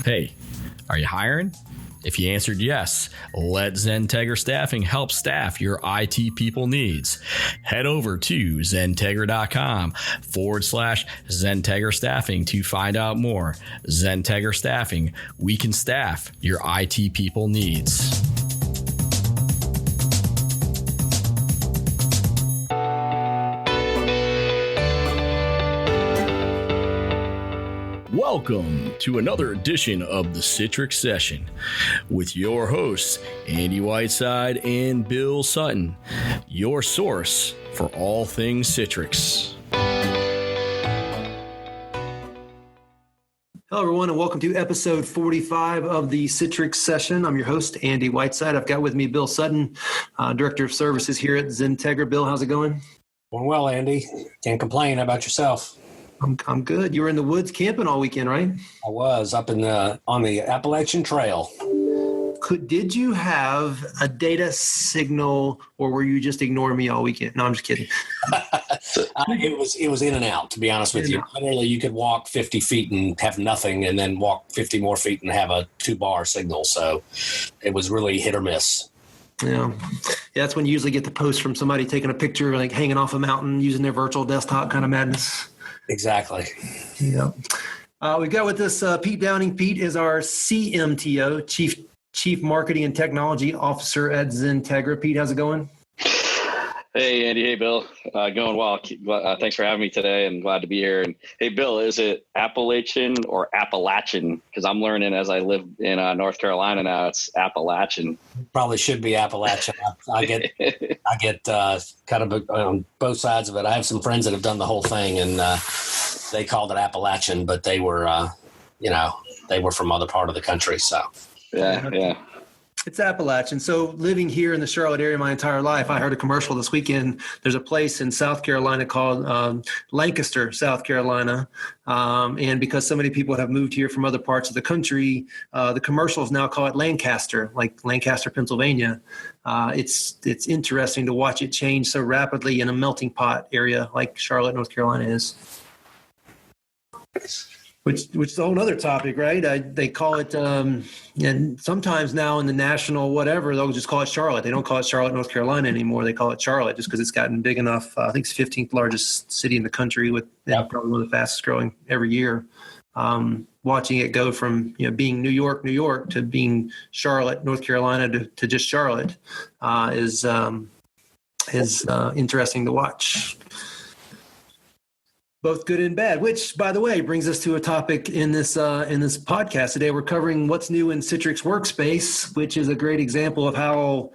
Hey, are you hiring? If you answered yes, let XenTegra Staffing help staff your IT people needs. Head over to XenTegra.com/XenTegra Staffing to find out more. XenTegra Staffing, we can staff your IT people needs. Welcome to another edition of the Citrix Session with your hosts, Andy Whiteside and Bill Sutton, your source for all things Citrix. Hello, everyone, and welcome to episode 45 of the Citrix Session. I'm your host, Andy Whiteside. I've got with me Bill Sutton, Director of Services here at XenTegra. Bill, how's it going? Going well, Andy. Can't complain. How about yourself? I'm good. You were in the woods camping all weekend, right? I was up on the Appalachian Trail. Did you have a data signal, or were you just ignoring me all weekend? No, I'm just kidding. It was in and out, to be honest with you. Literally, you could walk 50 feet and have nothing, and then walk 50 more feet and have a 2-bar signal. So it was really hit or miss. Yeah, that's when you usually get the post from somebody taking a picture, like hanging off a mountain using their virtual desktop kind of madness. Exactly. Yeah. We've got with us Pete Downing. Pete is our CMTO, Chief Marketing and Technology Officer at XenTegra. Pete, how's it going? Hey, Andy. Hey, Bill. Going well. Thanks for having me today, and glad to be here. And hey, Bill, is it Appalachian or Appalachian? Because I'm learning as I live in North Carolina now, it's Appalachian. Probably should be Appalachian. I get kind of on both sides of it. I have some friends that have done the whole thing, and they called it Appalachian, but they were, they were from other part of the country. So yeah. It's Appalachian. So living here in the Charlotte area my entire life, I heard a commercial this weekend. There's a place in South Carolina called Lancaster, South Carolina. And because so many people have moved here from other parts of the country, the commercials now call it Lancaster, like Lancaster, Pennsylvania. It's interesting to watch it change so rapidly in a melting pot area like Charlotte, North Carolina is. Which is a whole other topic, right? They call it, and sometimes now in the national whatever, they'll just call it Charlotte. They don't call it Charlotte, North Carolina anymore. They call it Charlotte just because it's gotten big enough. I think it's 15th largest city in the country with probably one of the fastest growing every year. Watching it go from being New York to being Charlotte, North Carolina to just Charlotte is interesting to watch. Both good and bad, which, by the way, brings us to a topic in this podcast today. We're covering what's new in Citrix Workspace, which is a great example of how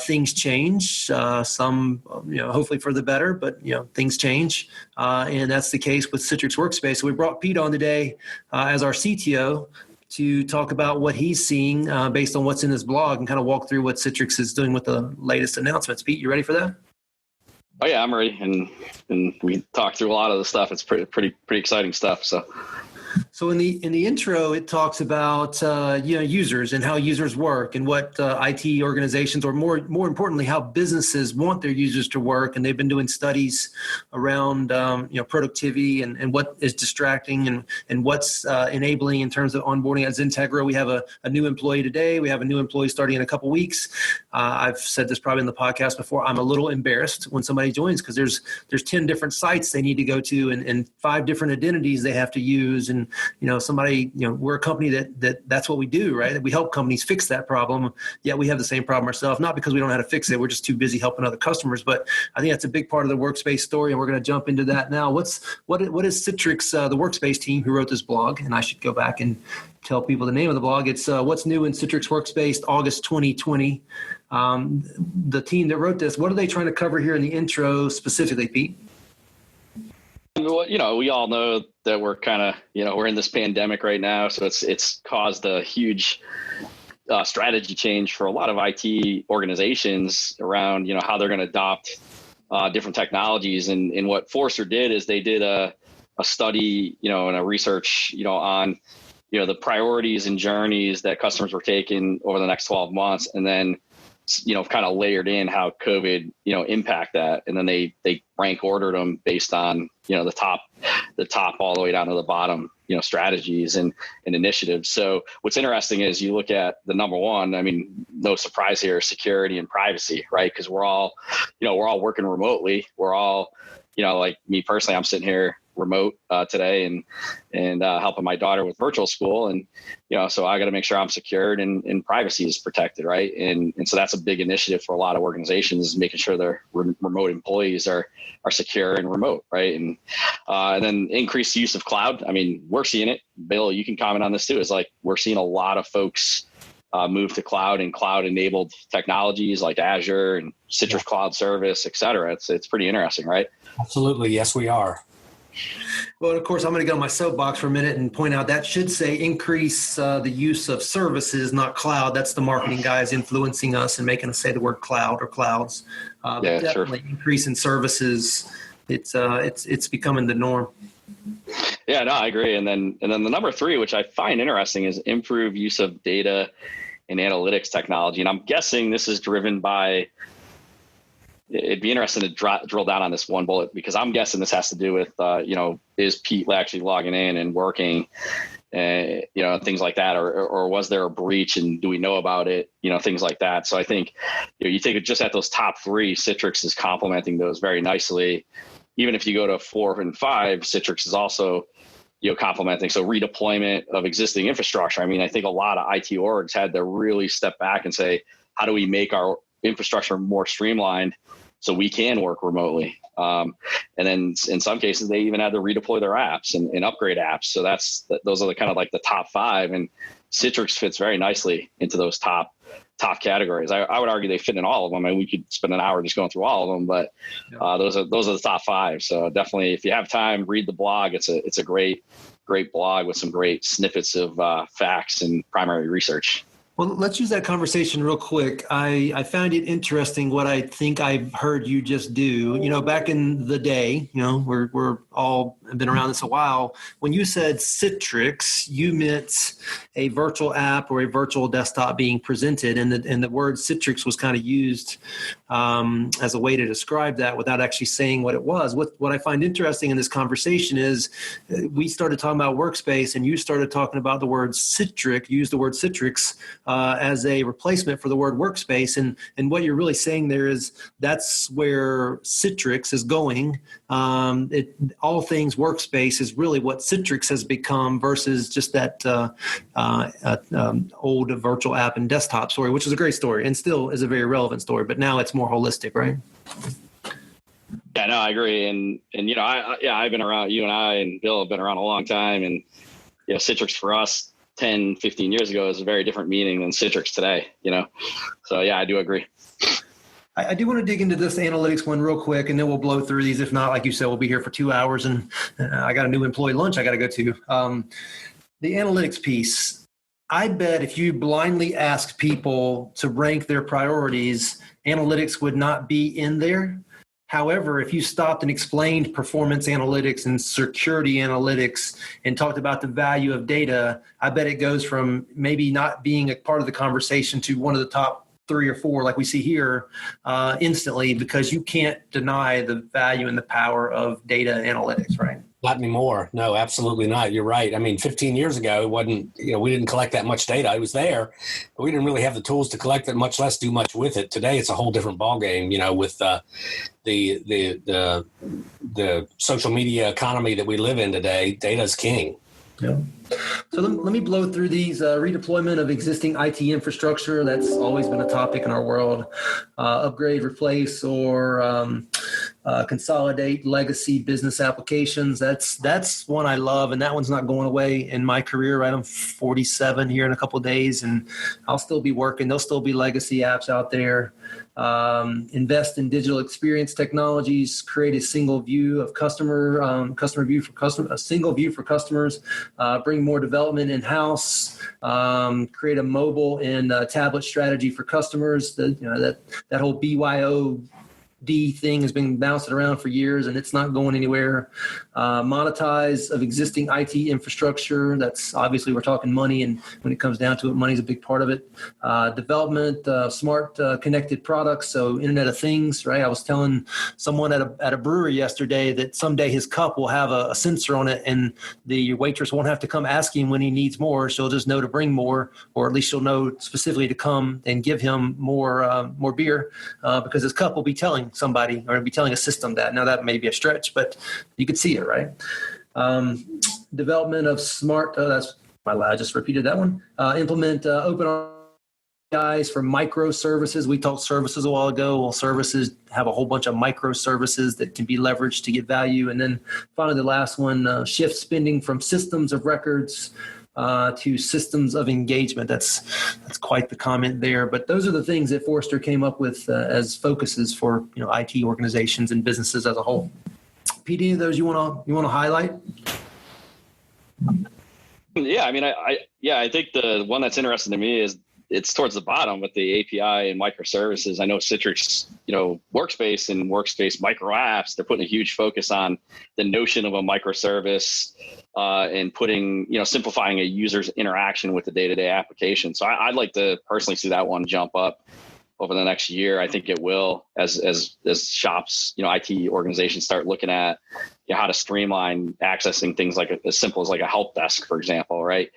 things change. Some, hopefully for the better, but things change, and that's the case with Citrix Workspace. So we brought Pete on today as our CTO to talk about what he's seeing based on what's in his blog and kind of walk through what Citrix is doing with the latest announcements. Pete, you ready for that? Oh yeah, I'm ready, and we talked through a lot of the stuff. It's pretty exciting stuff. So in the intro, it talks about users and how users work and what IT organizations, or more importantly, how businesses want their users to work. And they've been doing studies around productivity and what is distracting and what's enabling in terms of onboarding at XenTegra. We have a new employee today. We have a new employee starting in a couple weeks. I've said this probably in the podcast before. I'm a little embarrassed when somebody joins because there's 10 different sites they need to go to and 5 different identities they have to use. And we're a company that's what we do, right? We help companies fix that problem. Yet we have the same problem ourselves, not because we don't know how to fix it. We're just too busy helping other customers. But I think that's a big part of the Workspace story, and we're going to jump into that now. What is Citrix, the Workspace team who wrote this blog? And I should go back and tell people the name of the blog. It's What's New in Citrix Workspace, August 2020. The team that wrote this, what are they trying to cover here in the intro specifically, Pete? We all know that we're kind of, we're in this pandemic right now. So it's caused a huge strategy change for a lot of IT organizations around, how they're going to adopt different technologies. And what Forrester did is they did a study, and a research, on, the priorities and journeys that customers were taking over the next 12 months. And then kind of layered in how COVID, impact that. And then they rank ordered them based on, the top all the way down to the bottom, strategies and initiatives. So what's interesting is you look at the number one, I mean, no surprise here, security and privacy, right? Because we're all working remotely. We're all, like me personally, I'm sitting here remote today and helping my daughter with virtual school. And, so I got to make sure I'm secured and privacy is protected. Right. And so that's a big initiative for a lot of organizations, making sure their remote employees are secure and remote. Right. And then increased use of cloud. I mean, we're seeing it. Bill, you can comment on this too. Is like, we're seeing a lot of folks move to cloud and cloud enabled technologies like Azure and Citrix Cloud Service, et cetera. It's pretty interesting, right? Absolutely. Yes, we are. Well, of course, I'm going to go on my soapbox for a minute and point out that should say increase the use of services, not cloud. That's the marketing guys influencing us and making us say the word cloud or clouds. Definitely sure. Increase in services. It's becoming the norm. Yeah, no, I agree. And then the number 3, which I find interesting, is improve use of data and analytics technology. And I'm guessing this is driven by. It'd be interesting to drill down on this one bullet, because I'm guessing this has to do with, is Pete actually logging in and working, things like that, or was there a breach and do we know about it? Things like that. So I think, you take it just at those top 3, Citrix is complementing those very nicely. Even if you go to 4 and 5, Citrix is also, complementing. So redeployment of existing infrastructure. I mean, I think a lot of IT orgs had to really step back and say, how do we make our infrastructure more streamlined so we can work remotely? And then in some cases, they even had to redeploy their apps and upgrade apps. So those are the kind of like the top 5, and Citrix fits very nicely into those top categories. I would argue they fit in all of them. I mean, we could spend an hour just going through all of them, but those are the top 5. So definitely, if you have time, read the blog. It's a great blog with some great snippets of facts and primary research. Well, let's use that conversation real quick. I found it interesting what I think I've heard you just do. Back in the day, we're all been around this a while. When you said Citrix, you meant a virtual app or a virtual desktop being presented, and the word Citrix was kind of used as a way to describe that without actually saying what it was. What I find interesting in this conversation is we started talking about Workspace, and you started talking about the word Citrix. You used the word Citrix as a replacement for the word Workspace. And what you're really saying there is that's where Citrix is going. All things Workspace is really what Citrix has become versus just that old virtual app and desktop story, which is a great story and still is a very relevant story. But now it's more holistic, right? Yeah, no, I agree. And I've been around, you and I and Bill have been around a long time. And, Citrix for us 10, 15 years ago is a very different meaning than Citrix today, So yeah, I do agree. I do want to dig into this analytics one real quick, and then we'll blow through these. If not, like you said, we'll be here for 2 hours, and I got a new employee lunch I got to go to. The analytics piece, I bet if you blindly ask people to rank their priorities, analytics would not be in there. However, if you stopped and explained performance analytics and security analytics and talked about the value of data, I bet it goes from maybe not being a part of the conversation to one of the top 3 or 4, like we see here, instantly, because you can't deny the value and the power of data analytics, right? Not anymore. No, absolutely not. You're right. I mean, 15 years ago, it wasn't, we didn't collect that much data. It was there, but we didn't really have the tools to collect it, much less do much with it. Today, it's a whole different ballgame, with the social media economy that we live in today. Data is king. Yeah. So let me blow through these. Redeployment of existing IT infrastructure. That's always been a topic in our world. Upgrade, replace, or consolidate legacy business applications. That's one I love, and that one's not going away in my career. Right, I'm 47 here in a couple of days, and I'll still be working. There'll still be legacy apps out there. Invest in digital experience technologies. Create a single view of customer view for customer. A single view for customers. Bring more development in-house. Create a mobile and tablet strategy for customers. That whole BYO thing has been bouncing around for years and it's not going anywhere. Monetize of existing IT infrastructure. That's obviously we're talking money, and when it comes down to it, money is a big part of it. Development of smart connected products, so Internet of Things, right? I was telling someone at a brewery yesterday that someday his cup will have a sensor on it, and the waitress won't have to come ask him when he needs more. She'll just know to bring more, or at least she'll know specifically to come and give him more beer, because his cup will be telling somebody or be telling a system that. Now that may be a stretch, but you could see it, right? Development of smart, that's my lad, I just repeated that one. Implement open APIs for microservices. We talked services a while ago. Well, services have a whole bunch of microservices that can be leveraged to get value. And then finally, the last one, shift spending from systems of records to systems of engagement. That's quite the comment there. But those are the things that Forrester came up with as focuses for IT organizations and businesses as a whole. Pete, any of those you want to highlight? Yeah, I mean, I think the one that's interesting to me is it's towards the bottom with the API and microservices. I know Citrix, Workspace and Workspace micro apps, they're putting a huge focus on the notion of a microservice and putting, simplifying a user's interaction with the day-to-day application. So I'd like to personally see that one jump up over the next year. I think it will as shops, IT organizations start looking at how to streamline accessing things like as simple as like a help desk, for example, right?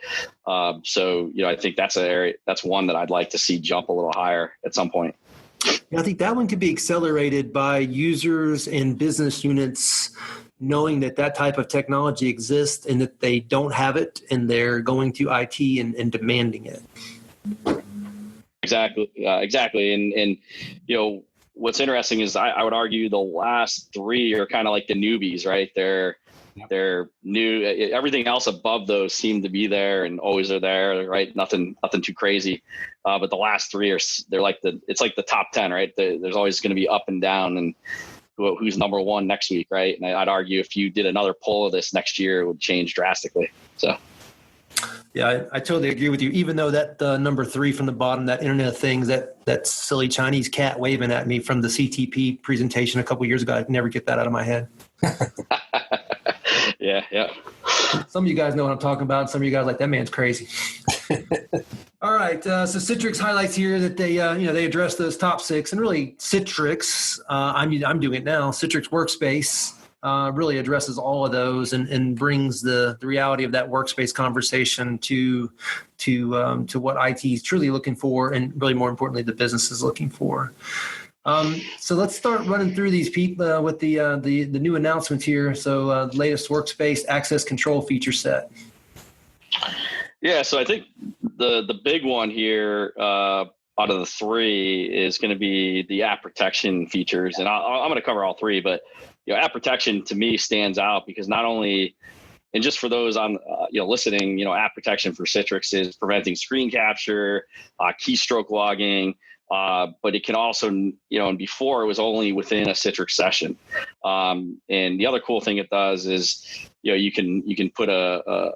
So I think that's an area, that's one that I'd like to see jump a little higher at some point. Yeah, I think that one could be accelerated by users and business units knowing that type of technology exists and that they don't have it, and they're going to IT and demanding it. Exactly. And what's interesting is I would argue the last three are kind of like the newbies, right? They're new. Everything else above those seem to be there and always are there, right? Nothing too crazy. But the last three it's like the top 10, right? There's always going to be up and down, and who's number one next week, right? And I'd argue if you did another poll of this next year, it would change drastically. So. Yeah, I totally agree with you. Even though that number 3 from the bottom, that Internet of Things, that silly Chinese cat waving at me from the CTP presentation a couple years ago, I never get that out of my head. Yeah. Some of you guys know what I'm talking about. Some of you guys are like, that man's crazy. All right. So Citrix highlights here that they address those top 6, and really Citrix. I'm doing it now. Citrix Workspace. Really addresses all of those and brings the reality of that workspace conversation to what IT is truly looking for, and really more importantly, the business is looking for. So let's start running through these, Pete, with the new announcements here. So the latest workspace access control feature set. Yeah, so I think the big one here out of the 3 is going to be the app protection features, and I'm going to cover all 3, but app protection to me stands out because not only, and just for those on listening, app protection for Citrix is preventing screen capture, keystroke logging, but it can also, and before it was only within a Citrix session. And the other cool thing it does is, you can put a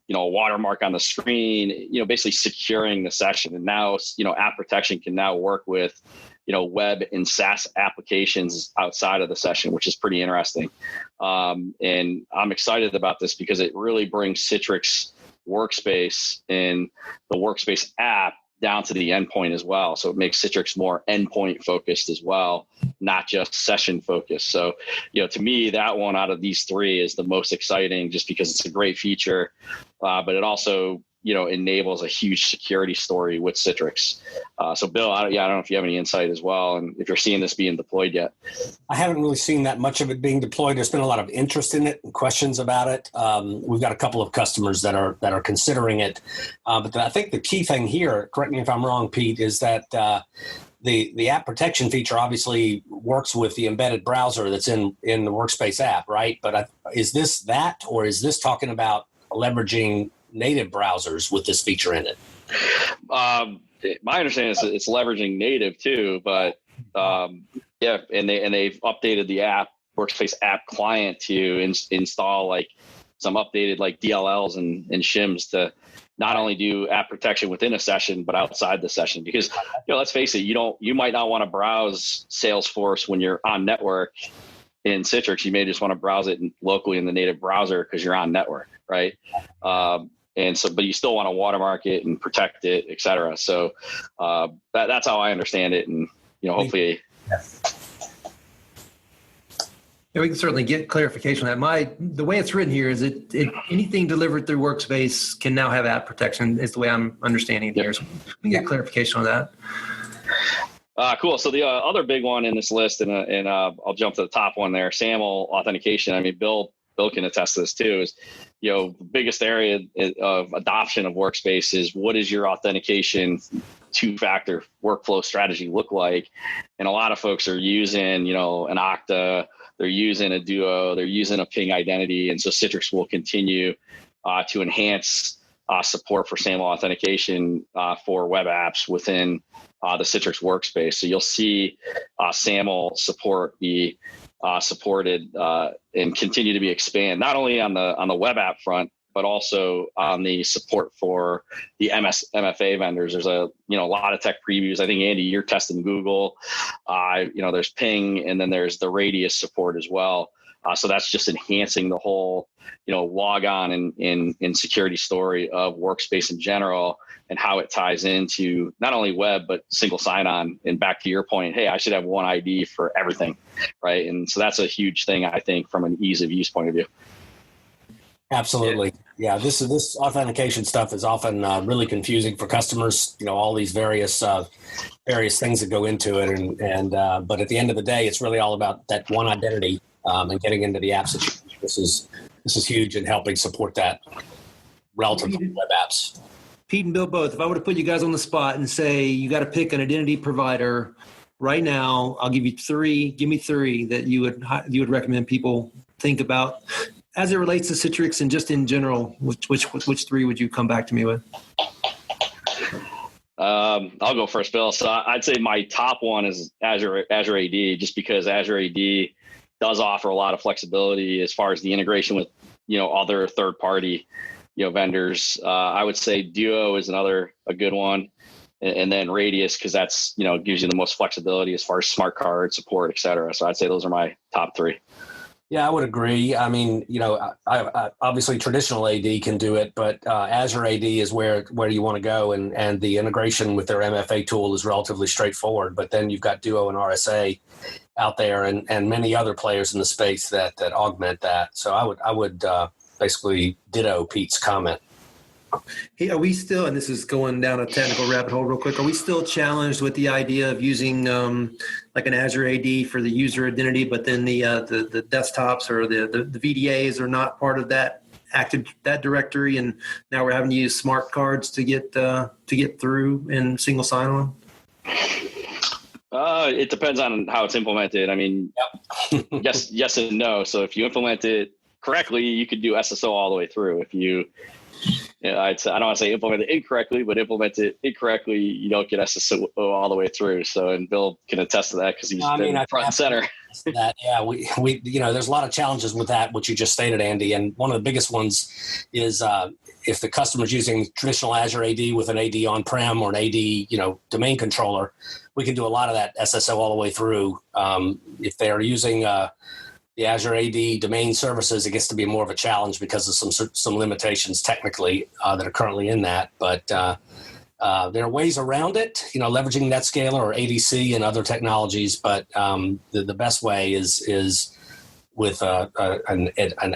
watermark on the screen, basically securing the session. And now, app protection can now work with web and SaaS applications outside of the session, which is pretty interesting. And I'm excited about this because it really brings Citrix Workspace and the Workspace app down to the endpoint as well. So it makes Citrix more endpoint focused as well, not just session focused. So, to me, that one out of these 3 is the most exciting just because it's a great feature, but it also enables a huge security story with Citrix. So Bill, I don't know if you have any insight as well, and if you're seeing this being deployed yet. I haven't really seen that much of it being deployed. There's been a lot of interest in it and questions about it. We've got a couple of customers that are considering it. But I think the key thing here, correct me if I'm wrong, Pete, is that the app protection feature obviously works with the embedded browser that's in the Workspace app, right? But is this that, or is this talking about leveraging native browsers with this feature in it? My understanding is it's leveraging native too, but and they've updated the app Workspace app client to install like some updated like DLLs and shims to not only do app protection within a session, but outside the session. Because, let's face it, you might not want to browse Salesforce when you're on network in Citrix. You may just want to browse it locally in the native browser because you're on network, right? And so, but you still want to watermark it and protect it, et cetera. So that's how I understand it. And, hopefully. Yeah, we can certainly get clarification on that. The way it's written here is anything delivered through Workspace can now have app protection, is the way I'm understanding it here. So we can get clarification on that. Cool. So the other big one in this list, and I'll jump to the top one there, SAML authentication. I mean, Bill can attest to this too, is, the biggest area of adoption of Workspace is what is your authentication two-factor workflow strategy look like? And a lot of folks are using, an Okta, they're using a Duo, they're using a Ping identity. And so Citrix will continue to enhance support for SAML authentication for web apps within the Citrix Workspace. So you'll see SAML support be supported and continue to be expanded, not only on the web app front, but also on the support for the MFA vendors. There's a lot of tech previews. I think, Andy, you're testing Google. There's Ping, and then there's the Radius support as well. So that's just enhancing the whole, log on and security story of Workspace in general, and how it ties into not only web, but single sign-on. And back to your point, hey, I should have one ID for everything, right? And so that's a huge thing, I think, from an ease of use point of view. Absolutely. Yeah. This authentication stuff is often really confusing for customers, all these various things that go into it. And but at the end of the day, it's really all about that one identity and getting into the apps. This is huge in helping support that relative to web apps. Pete and Bill both, if I were to put you guys on the spot and say, you got to pick an identity provider right now, I'll give you three. Give me three that you would recommend people think about as it relates to Citrix and just in general. Which three would you come back to me with? I'll go first, Bill. So I'd say my top one is Azure AD, just because Azure AD does offer a lot of flexibility as far as the integration with other third party vendors. I would say Duo is a good one, and then Radius, because that's gives you the most flexibility as far as smart card support, et cetera. So I'd say those are my top three. Yeah, I would agree. I mean, I obviously traditional AD can do it, but Azure AD is where you want to go, and the integration with their MFA tool is relatively straightforward. But then you've got Duo and RSA out there, and many other players in the space that augment that. So I would basically ditto Pete's comment. Hey, are we still, and this is going down a technical rabbit hole real quick, are we still challenged with the idea of using like an Azure AD for the user identity, but then the desktops or the VDAs are not part of that directory, and now we're having to use smart cards to get through in single sign-on? It depends on how it's implemented. I mean, yep. yes and no. So if you implement it correctly, you could do SSO all the way through. If you I don't want to say implement it incorrectly, but implement it incorrectly, you don't get SSO all the way through. So, and Bill can attest to that because he's been front and center. That, yeah, we there's a lot of challenges with that, what you just stated, Andy. And one of the biggest ones is if the customer's using traditional Azure AD with an AD on-prem or an AD, domain controller, we can do a lot of that SSO all the way through. If they're using the Azure AD domain services, it gets to be more of a challenge because of some limitations technically that are currently in that. But there are ways around it, leveraging NetScaler or ADC and other technologies. But the best way is with an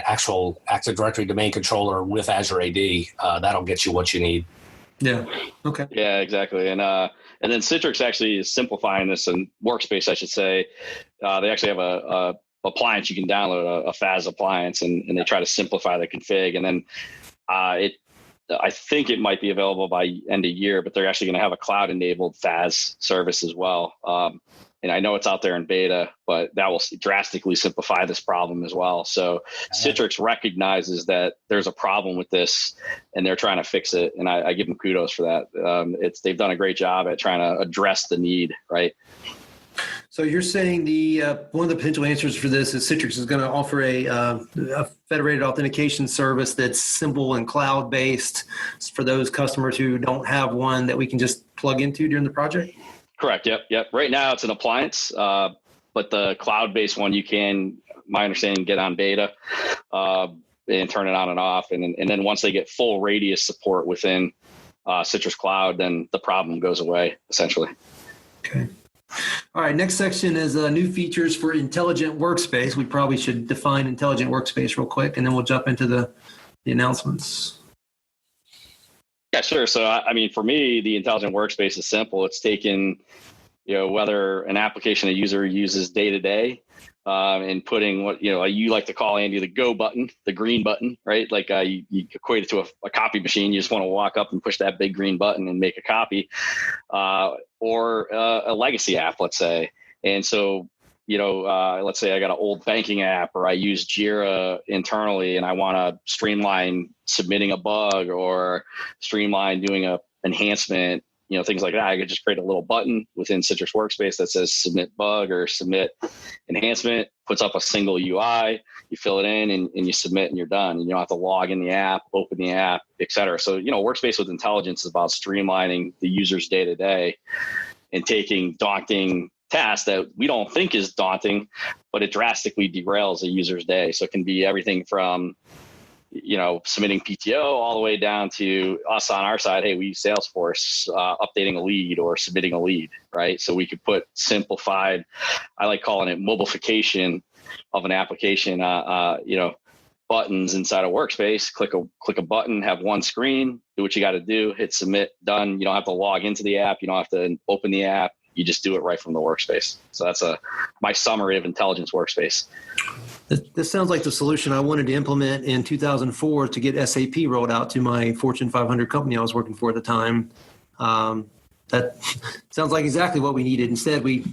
actual Active Directory domain controller with Azure AD. That'll get you what you need. Yeah. Okay. Yeah, exactly. And then Citrix actually is simplifying this, and Workspace, I should say. They actually have a appliance you can download, a FAS appliance, and they try to simplify the config. And then I think it might be available by end of year, but they're actually going to have a cloud enabled FAS service as well. And I know it's out there in beta, but that will drastically simplify this problem as well. So Citrix recognizes that there's a problem with this, and they're trying to fix it. And I give them kudos for that. They've done a great job at trying to address the need, right? So you're saying the one of the potential answers for this is Citrix is going to offer a federated authentication service that's simple and cloud-based for those customers who don't have one that we can just plug into during the project? Correct. Yep. Right now it's an appliance, but the cloud-based one you can, my understanding, get on beta and turn it on and off. And then once they get full radius support within Citrix Cloud, then the problem goes away, essentially. Okay. All right, next section is new features for Intelligent Workspace. We probably should define Intelligent Workspace real quick, and then we'll jump into the announcements. Yeah, sure. So, I mean, for me, the Intelligent Workspace is simple. It's taken, whether an application a user uses day to day, and putting what, you like to call, Andy, the go button, the green button, right? Like you equate it to a copy machine. You just want to walk up and push that big green button and make a copy, or a legacy app, let's say. And so, let's say I got an old banking app, or I use Jira internally and I want to streamline submitting a bug or streamline doing a enhancement, things like that. I could just create a little button within Citrix Workspace that says submit bug or submit enhancement, puts up a single UI, you fill it in and you submit and you're done. And you don't have to log in the app, open the app, et cetera. So, Workspace with Intelligence is about streamlining the user's day to day and taking daunting tasks that we don't think is daunting, but it drastically derails a user's day. So it can be everything from, submitting PTO all the way down to us on our side. Hey, we use Salesforce, updating a lead or submitting a lead, right? So we could put simplified, I like calling it mobilification of an application, buttons inside a Workspace. Click a button, have one screen, do what you got to do, hit submit, done. You don't have to log into the app. You don't have to open the app. You just do it right from the Workspace. So that's my summary of Intelligence Workspace. This sounds like the solution I wanted to implement in 2004 to get SAP rolled out to my Fortune 500 company I was working for at the time. That sounds like exactly what we needed. Instead, we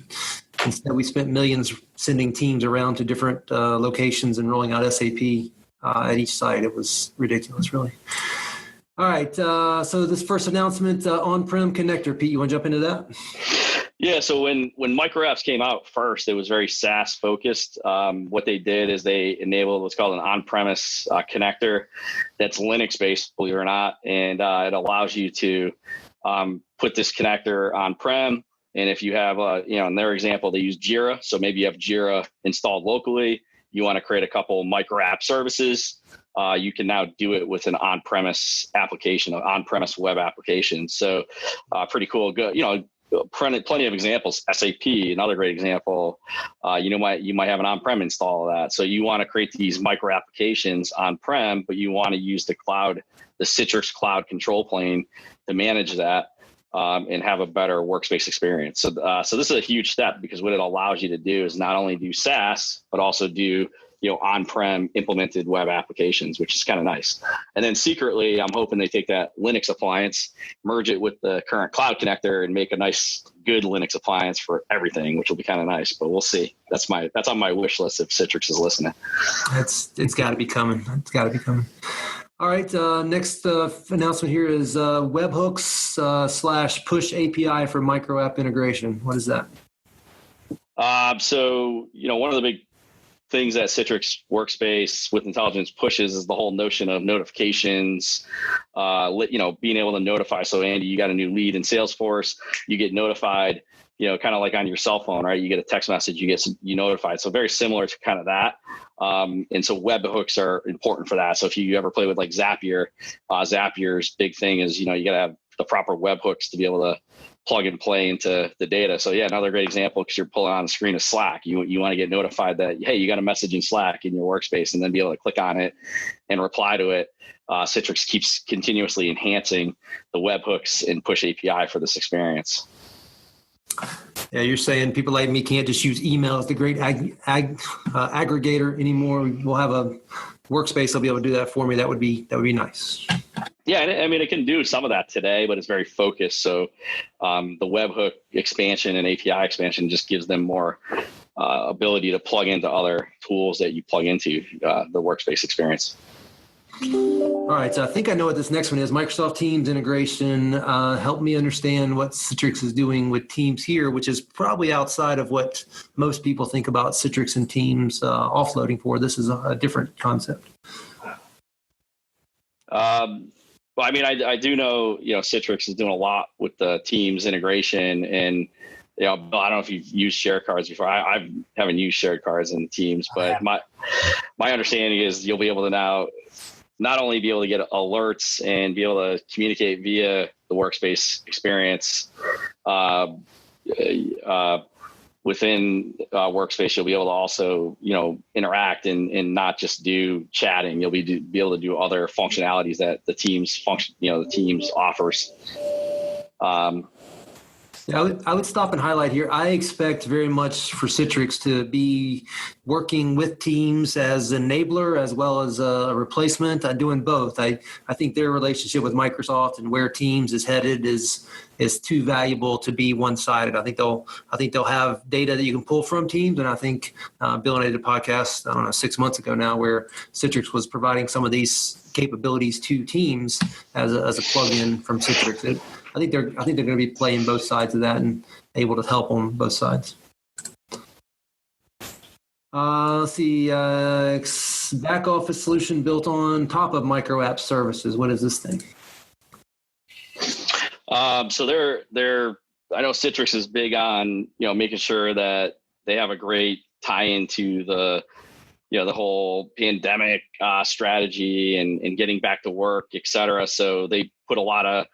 spent millions sending teams around to different locations and rolling out SAP at each site. It was ridiculous, really. All right. So this first announcement, on-prem connector. Pete, you want to jump into that? Yeah, so when micro apps came out first, it was very SaaS focused. What they did is they enabled what's called an on-premise connector that's Linux based, believe it or not, and it allows you to put this connector on-prem. And if you have, in their example, they use Jira. So maybe you have Jira installed locally. You want to create a couple micro app services. You can now do it with an on-premise application, an on-premise web application. So pretty cool. Good, plenty of examples. SAP, another great example. You might have an on-prem install of that. So you want to create these micro applications on-prem, but you want to use the cloud, the Citrix Cloud control plane to manage that and have a better workspace experience. So this is a huge step, because what it allows you to do is not only do SaaS, but also do on-prem implemented web applications, which is kind of nice. And then secretly, I'm hoping they take that Linux appliance, merge it with the current cloud connector, and make a nice, good Linux appliance for everything, which will be kind of nice. But we'll see. That's on my wish list if Citrix is listening. It's got to be coming. It's got to be coming. All right. Next announcement here is webhooks / push API for micro app integration. What is that? So one of the big things that Citrix Workspace with Intelligence pushes is the whole notion of notifications, being able to notify. So Andy, you got a new lead in Salesforce, you get notified, kind of like on your cell phone, right? You get a text message, you notified. So very similar to kind of that. And so webhooks are important for that. So if you ever play with like Zapier, Zapier's big thing is, you got to have the proper webhooks to be able to plug and play into the data. So yeah, another great example, because you're pulling on the screen of Slack. You want to get notified that, hey, you got a message in Slack in your workspace, and then be able to click on it and reply to it. Citrix keeps continuously enhancing the webhooks and push API for this experience. Yeah, you're saying people like me can't just use email as the great aggregator anymore. We'll have a workspace that'll be able to do that for me. That would be nice. Yeah, I mean, it can do some of that today, but it's very focused. So the webhook expansion and API expansion just gives them more ability to plug into other tools that you plug into the workspace experience. All right, so I think I know what this next one is. Microsoft Teams integration. Help me understand what Citrix is doing with Teams here, which is probably outside of what most people think about Citrix and Teams offloading for. This is a different concept. Well, I mean, I do know, Citrix is doing a lot with the Teams integration, and Bill, I don't know if you've used shared cards before. I haven't used shared cards in Teams, but my understanding is you'll be able to now not only be able to get alerts and be able to communicate via the workspace experience within workspace, you'll be able to also, interact and not just do chatting. You'll be able to do other functionalities that the Teams offers. I would stop and highlight here. I expect very much for Citrix to be working with Teams as an enabler as well as a replacement. Doing both. I think their relationship with Microsoft and where Teams is headed is too valuable to be one-sided. I think they'll have data that you can pull from Teams, and I think Bill and I did a podcast, 6 months ago now, where Citrix was providing some of these capabilities to Teams as a plug-in from Citrix. I think they're going to be playing both sides of that and able to help on both sides. Let's see, back office solution built on top of micro app services. What is this thing? So I know Citrix is big on, making sure that they have a great tie into the whole pandemic strategy and getting back to work, et cetera. So they put a lot of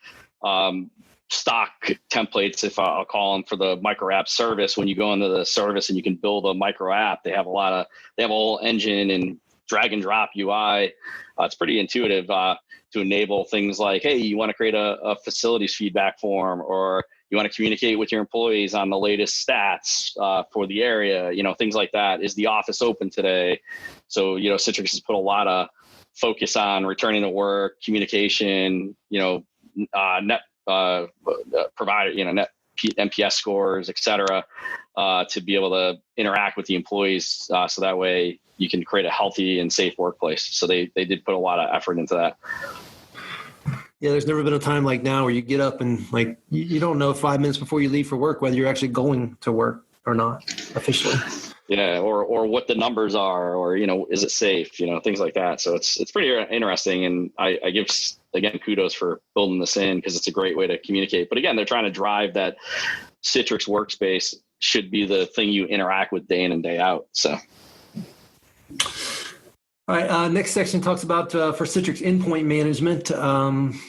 stock templates, if I'll call them, for the micro app service. When you go into the service and you can build a micro app, they have a whole engine and drag and drop UI. It's pretty intuitive to enable things like, hey, you want to create a facilities feedback form, or you want to communicate with your employees on the latest stats for the area, things like that. Is the office open today? So, Citrix has put a lot of focus on returning to work, communication, net provider, net NPS scores, et cetera, to be able to interact with the employees. So that way you can create a healthy and safe workplace. So they did put a lot of effort into that. Yeah, there's never been a time like now where you get up and you don't know 5 minutes before you leave for work whether you're actually going to work or not officially. Yeah, or what the numbers are, or is it safe? Things like that. So it's pretty interesting, and I give again kudos for building this in, because it's a great way to communicate. But again, they're trying to drive that Citrix Workspace should be the thing you interact with day in and day out. So. All right. Next section talks about for Citrix endpoint management,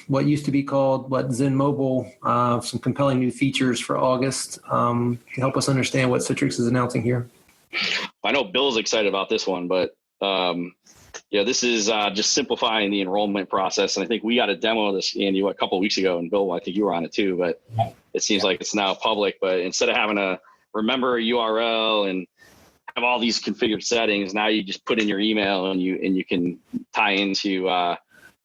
what used to be called Zen Mobile, some compelling new features for August. Help us understand what Citrix is announcing here. I know Bill's excited about this one, but this is just simplifying the enrollment process. And I think we got a demo of this, Andy, a couple of weeks ago, and Bill, I think you were on it too, but it seems like it's now public. But instead of having to remember a URL and have all these configured settings, now you just put in your email and you can tie into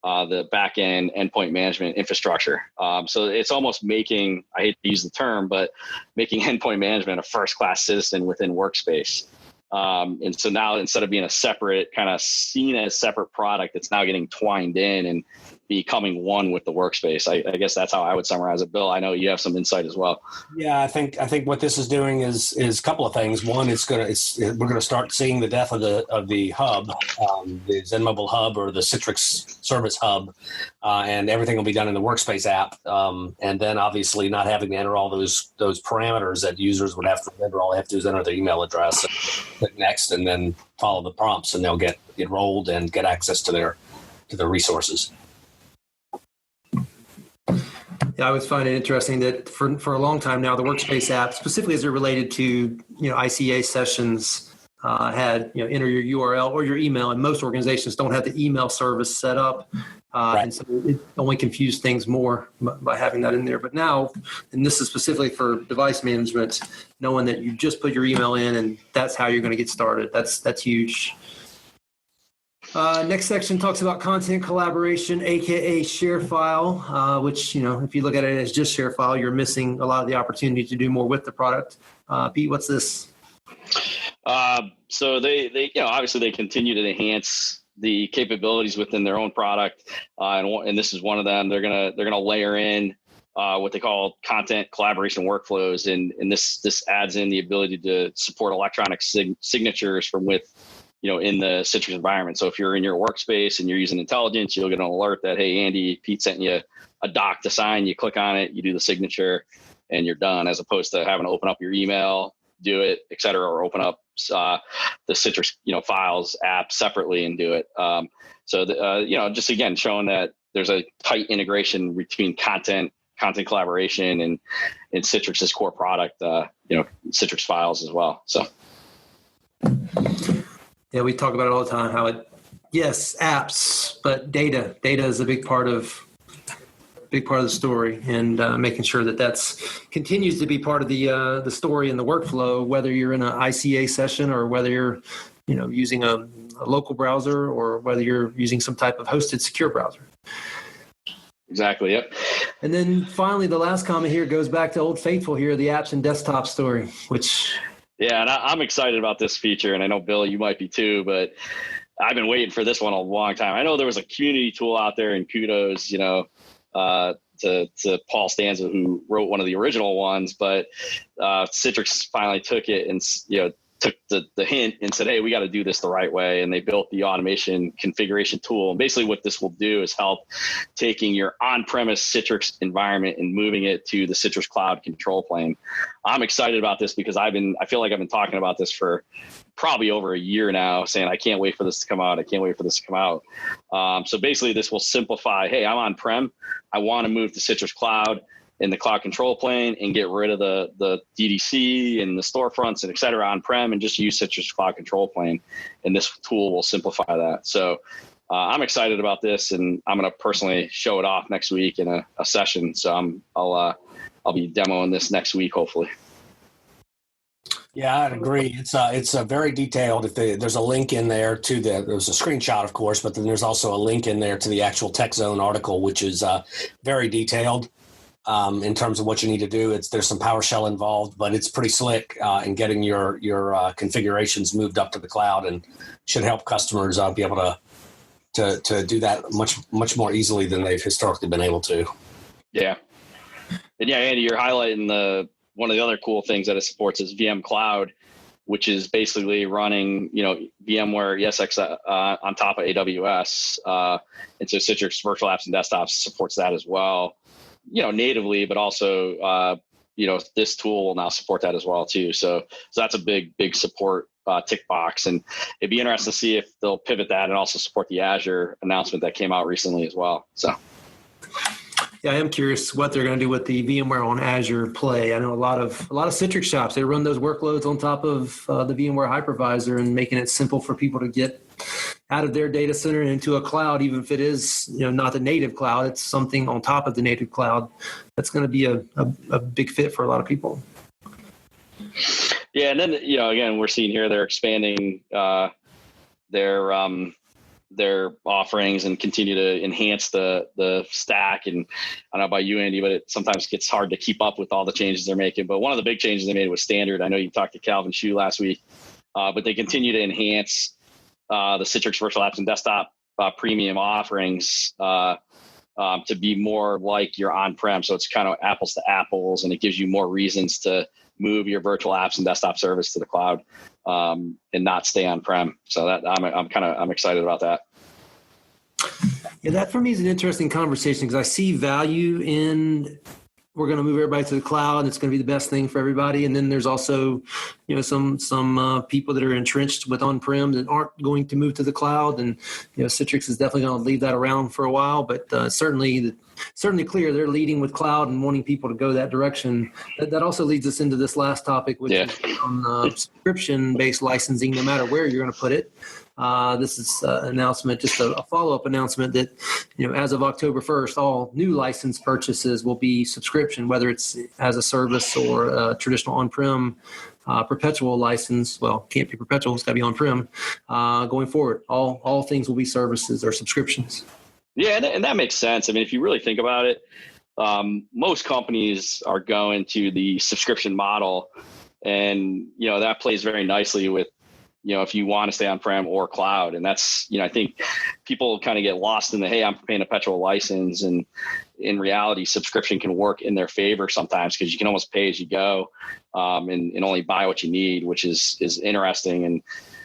the back-end endpoint management infrastructure. So it's almost making, I hate to use the term, but making endpoint management a first-class citizen within Workspace. And so now, instead of being a separate, kind of seen as separate product, it's now getting twined in and becoming one with the Workspace. I guess that's how I would summarize it. Bill, I know you have some insight as well. Yeah, I think what this is doing is a couple of things. One, we're gonna start seeing the death of the hub, the Zen Mobile Hub or the Citrix Service Hub, and everything will be done in the Workspace app. And then obviously not having to enter all those parameters that users would have to remember. All they have to do is enter their email address, and click next, and then follow the prompts, and they'll get enrolled and get access to their resources. Yeah, I always find it interesting that for a long time now, the Workspace app, specifically as it related to ICA sessions, had enter your URL or your email, and most organizations don't have the email service set up, Right. And so it only confused things more by having that in there. But now, and this is specifically for device management, knowing that you just put your email in and that's how you're going to get started, that's huge. Next section talks about content collaboration, aka share file, which, if you look at it as just share file, you're missing a lot of the opportunity to do more with the product. Pete, what's this? So they obviously they continue to enhance the capabilities within their own product, and this is one of them. They're gonna layer in what they call content collaboration workflows, and this adds in the ability to support electronic signatures from in the Citrix environment. So if you're in your workspace and you're using intelligence, you'll get an alert that, hey, Andy, Pete sent you a doc to sign. You click on it, you do the signature, and you're done, as opposed to having to open up your email, do it, et cetera, or open up the Citrix Files app separately and do it. Just again showing that there's a tight integration between content collaboration and Citrix's core product, Citrix Files as well. So. Yeah, we talk about it all the time, how yes, apps, but data is a big part of the story, and making sure that continues to be part of the story and the workflow, whether you're in an ICA session or whether you're using a local browser or whether you're using some type of hosted secure browser. Exactly. Yep. And then finally, the last comment here goes back to Old Faithful here, the apps and desktop story, which. Yeah, and I'm excited about this feature, and I know, Bill, you might be too, but I've been waiting for this one a long time. I know there was a community tool out there, and kudos, to Paul Stanza, who wrote one of the original ones, but Citrix finally took it and, took the hint and said, hey, we got to do this the right way. And they built the automation configuration tool. And basically what this will do is help taking your on-premise Citrix environment and moving it to the Citrix Cloud control plane. I'm excited about this because I feel like I've been talking about this for probably over a year now, saying, I can't wait for this to come out. I can't wait for this to come out. So basically this will simplify, hey, I'm on-prem. I want to move to Citrix Cloud in the cloud control plane and get rid of the DDC and the storefronts and et cetera on-prem and just use Citrix Cloud Control Plane. And this tool will simplify that. So I'm excited about this, and I'm going to personally show it off next week in a session. So I'll be demoing this next week, hopefully. Yeah, I'd agree. It's a very detailed. There's a link in there to there's a screenshot, of course, but then there's also a link in there to the actual TechZone article, which is very detailed. In terms of what you need to do. There's some PowerShell involved, but it's pretty slick in getting your configurations moved up to the cloud, and should help customers be able to do that much more easily than they've historically been able to. Yeah. And yeah, Andy, you're highlighting one of the other cool things that it supports is VM Cloud, which is basically running, VMware ESX on top of AWS. And so Citrix Virtual Apps and Desktops supports that as well. Natively, but also, this tool will now support that as well too. So that's a big support tick box, and it'd be interesting to see if they'll pivot that and also support the Azure announcement that came out recently as well. So. Yeah, I am curious what they're going to do with the VMware on Azure play. I know a lot of Citrix shops, they run those workloads on top of the VMware hypervisor, and making it simple for people to get out of their data center and into a cloud, even if it is not the native cloud, it's something on top of the native cloud. That's going to be a big fit for a lot of people. Yeah, and then again, we're seeing here they're expanding their offerings and continue to enhance the stack. And I don't know about you, Andy, but it sometimes gets hard to keep up with all the changes they're making. But one of the big changes they made was standard. I know you talked to Calvin Shu last week, but they continue to enhance the Citrix Virtual Apps and Desktop premium offerings to be more like your on-prem. So it's kind of apples to apples, and it gives you more reasons to move your virtual apps and desktop service to the cloud and not stay on-prem. So that I'm excited about that. Yeah, that for me is an interesting conversation, because I see value in we're going to move everybody to the cloud, and it's going to be the best thing for everybody. And then there's also, some people that are entrenched with on-prem that aren't going to move to the cloud. And, Citrix is definitely going to leave that around for a while, but certainly clear they're leading with cloud and wanting people to go that direction. That also leads us into this last topic, which is on subscription-based licensing, no matter where you're going to put it. This is an announcement, just a follow-up announcement that, as of October 1st, all new license purchases will be subscription, whether it's as a service or a traditional on-prem perpetual license. Well, can't be perpetual, it's got to be on-prem. Going forward, all things will be services or subscriptions. Yeah, and that makes sense. I mean, if you really think about it, most companies are going to the subscription model, and that plays very nicely with if you want to stay on-prem or cloud. And that's, I think people kind of get lost in the, hey, I'm paying a perpetual license. And in reality, subscription can work in their favor sometimes, because you can almost pay as you go, and only buy what you need, which is interesting. And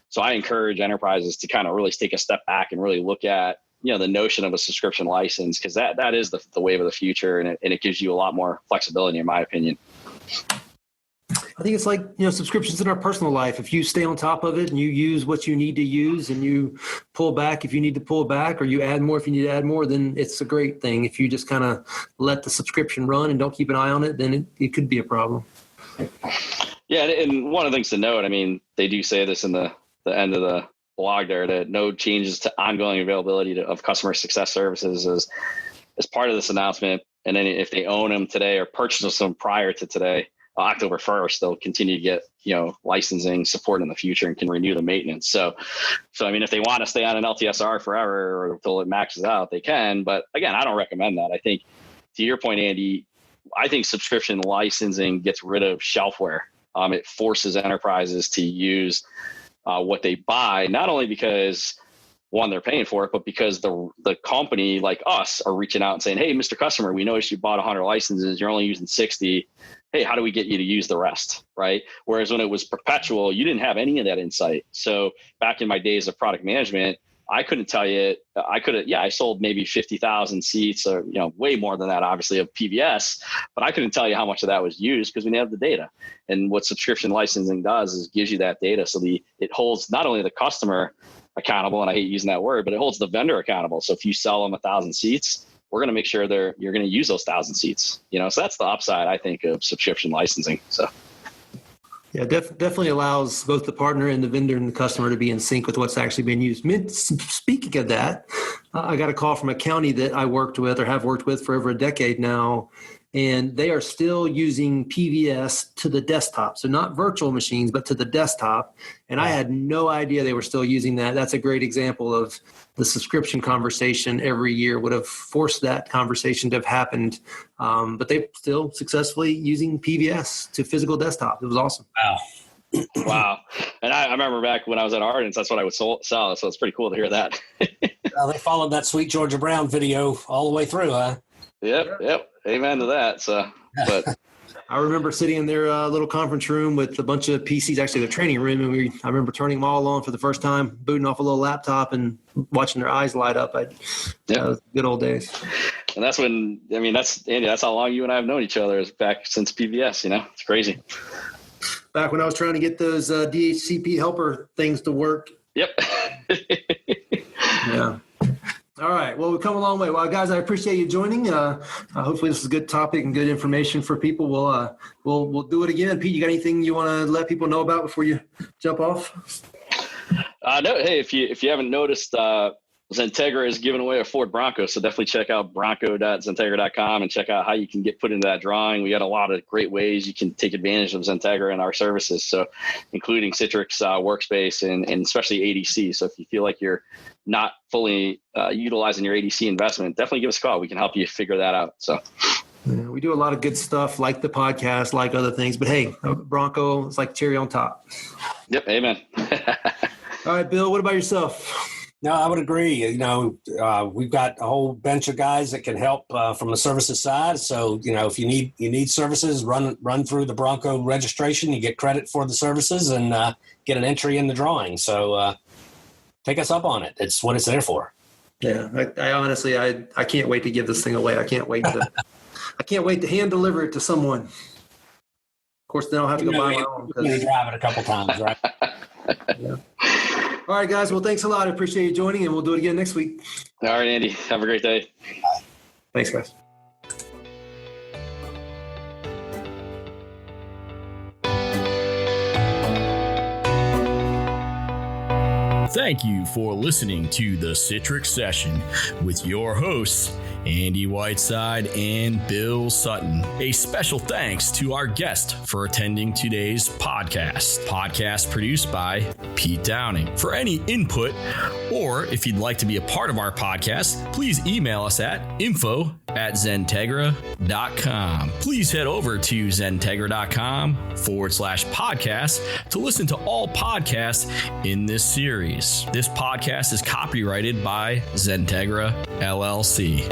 so I encourage enterprises to kind of really take a step back and really look at, the notion of a subscription license, because that is the wave of the future, and it gives you a lot more flexibility, in my opinion. I think it's like, subscriptions in our personal life. If you stay on top of it and you use what you need to use, and you pull back if you need to pull back, or you add more if you need to add more, then it's a great thing. If you just kind of let the subscription run and don't keep an eye on it, then it could be a problem. Yeah. And one of the things to note, they do say this in the end of the blog there, that no changes to ongoing availability of customer success services as part of this announcement. And then if they own them today or purchase them prior to today, October 1st, they'll continue to get, licensing support in the future and can renew the maintenance. So if they want to stay on an LTSR forever or until it maxes out, they can. But again, I don't recommend that. I think, to your point, Andy, I think subscription licensing gets rid of shelfware. It forces enterprises to use what they buy, not only because, one, they're paying for it, but because the company like us are reaching out and saying, hey, Mr. Customer, we noticed you bought 100 licenses, you're only using 60. Hey, how do we get you to use the rest, right? Whereas when it was perpetual, you didn't have any of that insight. So back in my days of product management, I couldn't tell you, I sold maybe 50,000 seats, or, way more than that, obviously, of PBS, but I couldn't tell you how much of that was used because we didn't have the data. And what subscription licensing does is gives you that data. So it holds not only the customer accountable, and I hate using that word, but it holds the vendor accountable. So if you sell them 1,000 seats, we're going to make sure you're going to use those 1,000 seats, so that's the upside, I think, of subscription licensing. So. Yeah, definitely allows both the partner and the vendor and the customer to be in sync with what's actually being used. Speaking of that, I got a call from a county that I worked with or have worked with for over a decade now, and they are still using PVS to the desktop. So not virtual machines, but to the desktop. And I had no idea they were still using that. That's a great example of the subscription conversation every year would have forced that conversation to have happened. But they're still successfully using PVS to physical desktop. It was awesome. Wow. And I remember back when I was at Ardent's, that's what I would sell. So it's pretty cool to hear that. They followed that Sweet Georgia Brown video all the way through, huh? Yep. Amen to that. So, but I remember sitting in their little conference room with a bunch of PCs, actually their training room, and I remember turning them all on for the first time, booting off a little laptop and watching their eyes light up. Good old days. And that's when, that's Andy, that's how long you and I have known each other, is back since PBS, it's crazy. Back when I was trying to get those DHCP helper things to work. Yep. Yeah. All right. Well, we've come a long way. Well, guys, I appreciate you joining. Hopefully this is a good topic and good information for people. We'll do it again. Pete, you got anything you want to let people know about before you jump off? No. Hey, if you haven't noticed, XenTegra is giving away a Ford Bronco. So definitely check out bronco.xentegra.com and check out how you can get put into that drawing. We got a lot of great ways you can take advantage of XenTegra and our services. So including Citrix Workspace and especially ADC. So if you feel like you're not fully utilizing your ADC investment, definitely give us a call. We can help you figure that out. So yeah, we do a lot of good stuff like the podcast, like other things, but hey, Bronco is like cherry on top. Yep. Amen. All right, Bill, what about yourself? No, I would agree. We've got a whole bench of guys that can help from the services side. So, if you need services, run through the Bronco registration, you get credit for the services and get an entry in the drawing. So take us up on it. It's what it's there for. Yeah, I honestly, I can't wait to give this thing away. I can't wait to hand deliver it to someone. Of course, then I'll have to go buy my own. You drive it a couple times, right? Yeah. All right, guys. Well, thanks a lot. I appreciate you joining, and we'll do it again next week. All right, Andy. Have a great day. Thanks, guys. Thank you for listening to the Citrix Session with your hosts, Andy Whiteside and Bill Sutton. A special thanks to our guest for attending today's podcast. Podcast produced by Pete Downing. For any input Or if you'd like to be a part of our podcast, please email us at info@XenTegra.com. Please head over to XenTegra.com/podcast to listen to all podcasts in this series. This podcast is copyrighted by XenTegra LLC.